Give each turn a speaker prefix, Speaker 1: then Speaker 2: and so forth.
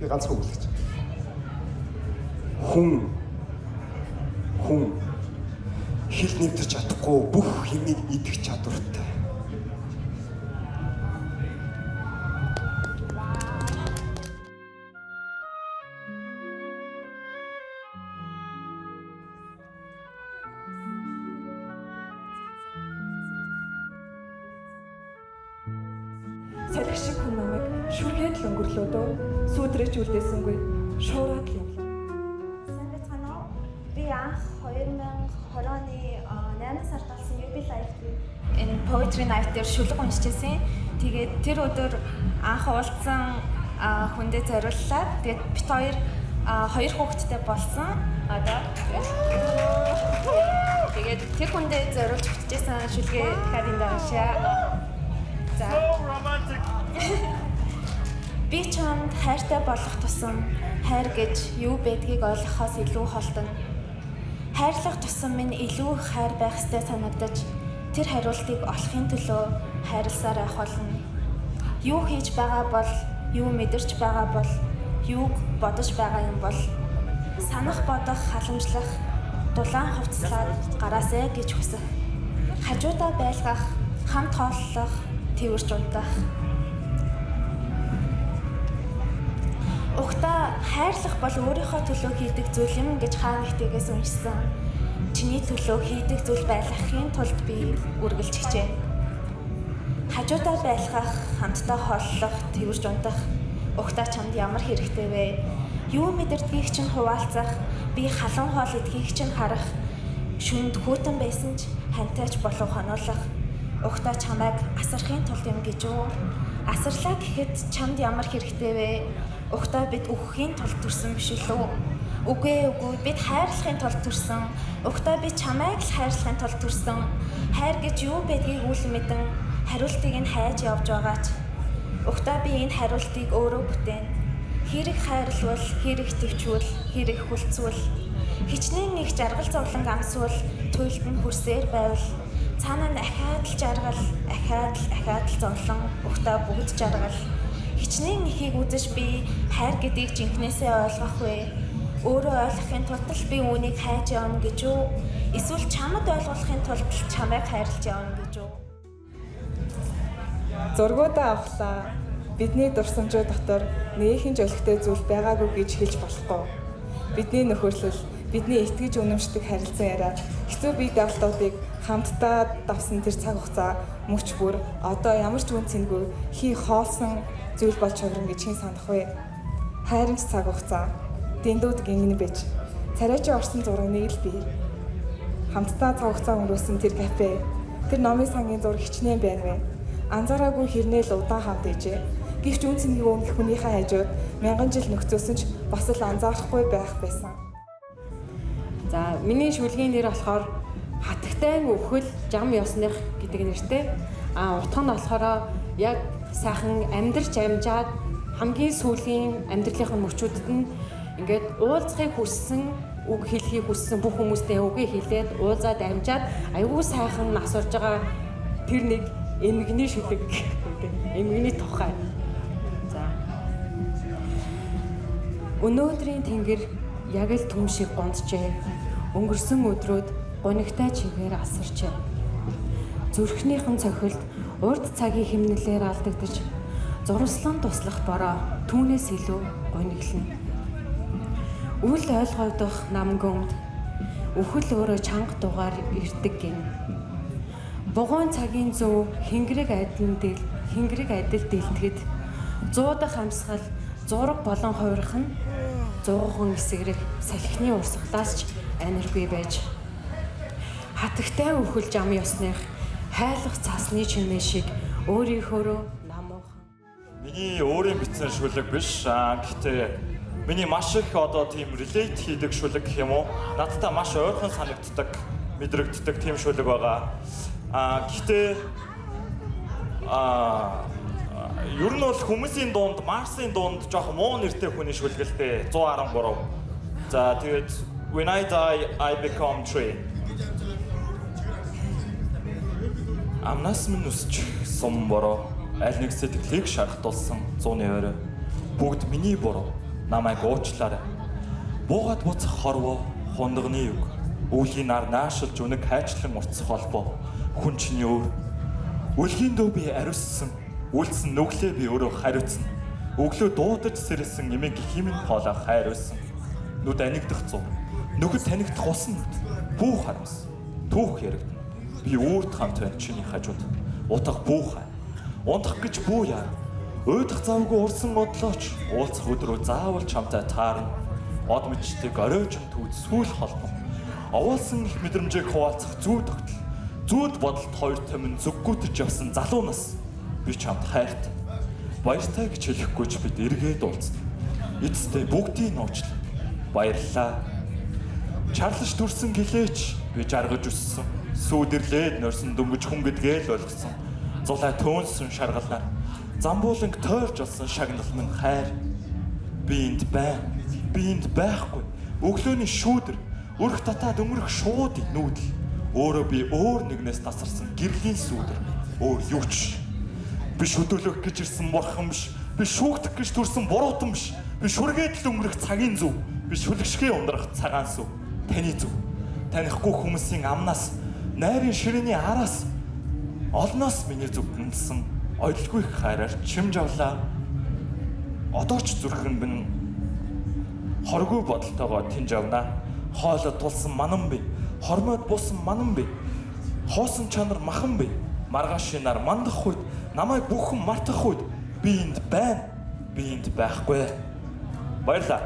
Speaker 1: Би ганцхан үг хэлж. Хүн хил нэгдэж чадахгүй бүх хэмийг идэх чадвартай.
Speaker 2: Салхи шиг хүн намайг шүргээд л өнгөрлөө дөө. Сүүдрэж үлдээсэнгүй шуураад л явлаа.
Speaker 3: Сайн байна уу? Би анх 2020 оны 8 сард болсон UB Live-ийн энэ Poetry Night дээр шүлэг уншижсэн. Тэгээд тэр өдөр анх уулзсан хүндээ зориуллаа. Тэгээд бит хоёр хүүхэдтэй болсон. Одоо тэгээд тэр хүндээ зориулж бичижсэн шүлгээ дахиад энэ уншаа. За. Би чамд хайртай болох тусам хайр гэж юу байдгийг ойлгохоос илүү холдно. Хайрлах тусам минь илүү хайр байх ёстой санагдаж тэр хариултыг олохын төлөө хайрласаар байх болно. Юу хийж байгаа бол, юу мэдэрч байгаа бол, юуг бодож байгаа юм бол санах бодох халамжлах дулаан хувцлаад гараасай гэж хүсэх. Хажуудаа байлгах, хамт хооллох, тэрж унтах. Угтаа хайрлах бол өөрийнхөө төлөө хийдэг зүйл юм гэж хаа нэгтгээс уншсан. Чиний төлөө хийдэг зүйл байлгахын тулд би үргэлж хичээ. Хажуудаа байлгах, хамтдаа хооллох, тэрж унтах. Угтаа чамд ямар хэрэгтэй вэ? Юу мэдэрдгийг чинь хуваалцах, би халуун хоол идхийг чинь харах. Шүнд хүүтэн байсан ч хантайч болов хонуулах. Угтаа чамайг асархын тулд юм гэж үү? Асарлаа гэхэд чамд ямар хэрэгтэй вэ? Угтаа бид өгөхийн тулд төрсөн биш үү? Үгүй бид хайрлахын тулд төрсөн. Угтаа би чамайг л хайрлахын тулд төрсөн. Хайр гэж юу байдгийг үл мэдэн хариултыг нь хайж явж байгаач. Угтаа би энэ хариултыг өөрөө бүтээн. Хэрэг хайрлвал, хэрэг төвчвөл, хэрэг хүлцвэл, хичнээн их жаргал зовлон амсвал, туйлд нь хүрсээр байвал, цаана нь ахаад л жаргал, ахаад л зовлон, угтаа бүгд жаргал. Хичнээн ихийг үзэж би хайр гэдгийг жинхнээсээ ойлгох вэ? Өөрөө ойлгохын тулд л би үүнийг хайж явна гэж үү? Эсвэл чамд ойлгохын тулд чамайг хайрлаж явна гэж үү?
Speaker 2: Зургуудаа авахлаа. Бидний дурсамжууд дотор нээхэн жолигтой зүйл байгаагүй гэж хэлж болохгүй. Бидний нөхөрлөл, бидний итгэж үнэмшдэг харилцан яриа, хэцүү бие даалтуудыг хамтдаа давсан тэр цаг хугацаа мөч бүр одоо ямар ч үн цэнгүй хий хоолсон зүйл болж хувирна гэж хэн санах вэ? Хайрамч цаг хугацаа, дэндүүд гингэн бэж, царайчаа орсон зургийг л бий. Хамтдаа цаг хугацаа өнгөрөөсөн тэр кафе, тэр номын сангийн зураг хичнээн байна вэ? Анзаараагүй хэрнээ л удаан хамт ижээ. Гэвч үн цэнгийн өмнөх хүнийхээ хажууд мянган жил нөхцөөсөн ч бас л анзаарахгүй байх байсан.
Speaker 4: За, миний шүлгийн нэр болохоор хатагтай өвхөл жам ёсных гэдэг нэртэй. Утга нь болохоор яг сайхан амьдарч амжаад хамгийн сүүлийн амьдралынхаа мөчүүдэд нь ингээд уулзахыг хүссэн, үг хэлхийг хүссэн бүх хүмүүстэй үгээ хэлээд уулзаад амжаад аягүй сайхан насурж байгаа тэр нэг эмгэгний шүлэг гэдэг. Эмгэгний тухай. За. Өнөөдрийн тэнгэр яг л түм шиг гонджээ. Өнгөрсөн өдрүүд гунигтай чигээр асарчээ. Зүрхнийхэн цохилд урд цагийн хэмнэлээр алдагдаж зурслан туслах бороо түүнээс илүү гуниглана. Үл ойлгогдох нам гүмд өвхөл өөрөө чанга дугаар ирдэг гин. Бугуун цагийн зөв хингэрэг адил дэлтгэд зуудах амьсгал зураг болон хувирах нь 100хан эсгэрэг салхины урсгалаас ч аниргүй байж хатагтай өвхөл жам ёсных хайлах цасны чимээ шиг өөрийнхөөрөө намуухан.
Speaker 5: Миний өөрийн бичсэн шүлэг биш. Гэхдээ миний маш их одоо тийм relate хийдэг шүлэг гэх юм уу? Надтай маш ойрхон санагддаг, мэдрэгддэг тийм шүлэг байгаа. Гэхдээ ер нь бол хүмүүсийн дунд, Марсын дунд жоох муу нэртэй хүний шүлгэлтэй 113. За тэгээд when I die I become tree. Амнаас минь үсч сум бороо аль нэг сэтгэлийг шархтуулсан 100-ны орой. Бүгд миний бороо. Намайг уучлаарай. Буугаад буцах хорвоо хундагны үг. Өвлийн нар наашилж үнэг хайчлан уртсах холбоо. Хүн чиний өөр. Үлгийн дөө би ариуссан. Үлдсэн нүглээ би өөрөө хариуцсан. Өглөө дуудаж сэрэлсэн эмэг химэн хоолоо хайруулсан. Нүд анигдах зов. Нүгэл танигдах усан нүд. Бүү харамс. Түүх яригдана. Би үүрд хамт байна чиний хажууд. Утга бүүхай. Унтах гэж бүү яа. Уйдах завгүй урсан бодлооч уулзах өдрөө заавал чамтай таарна. Од мэдчдэг оройжин түүд сүүл холбоо. Овоолсон их мэдрэмжийг хуваалцах зүү тогтол. Зүүд бодолд хоёр тамин зүггүүтэж явсан залуу нас. Би чамд хайртай. Баяртай гэж хэлэхгүй ч бид эргээд уулзна. Эцэстээ бүгдийг нууцлаа. Баярлалаа. Чарлаж дүрсэн гэлээч би жаргаж өссөн. Сүүдэрлээд норсон дөнгөж хүн гэдгээ л ойлгосон. Зулай төөнсөн шаргалаар замбууланг тойрж олсон шагнал минь хайр. Би энд байна. Би энд байхгүй. Өглөөний шүүдэр, өрх татаад өнгөрөх шуудын нүүдэл. Өөрөө би өөр нэгнээс тасарсан гэрлийн сүүдэр. Өөр юу ч. Би шүтүүлэх гэж ирсэн бурхан биш. Би шүүгдэх гэж төрсэн буруутан биш. Би шүргээд л өнгөрөх цагийн зүв. Би шүлгшгээ ундрах цагаан сүв. Таны зүв. Танихгүй хүмүүсийн амнаас, найрын ширээний араас олноос миний зүгтэнсэн ойлгүй их хайраар чимж авлаа. Одоо ч зүрхэн минь хоргүй бодолтойгоо тэнж авнаа. Хоолой тулсан манан би, хормойд буусан манан би. Хоосон чанар махан би. Маргааш нар мандах үед, намайг бүхэн мартах үед би энд байна. Би энд байхгүй. Баярлалаа.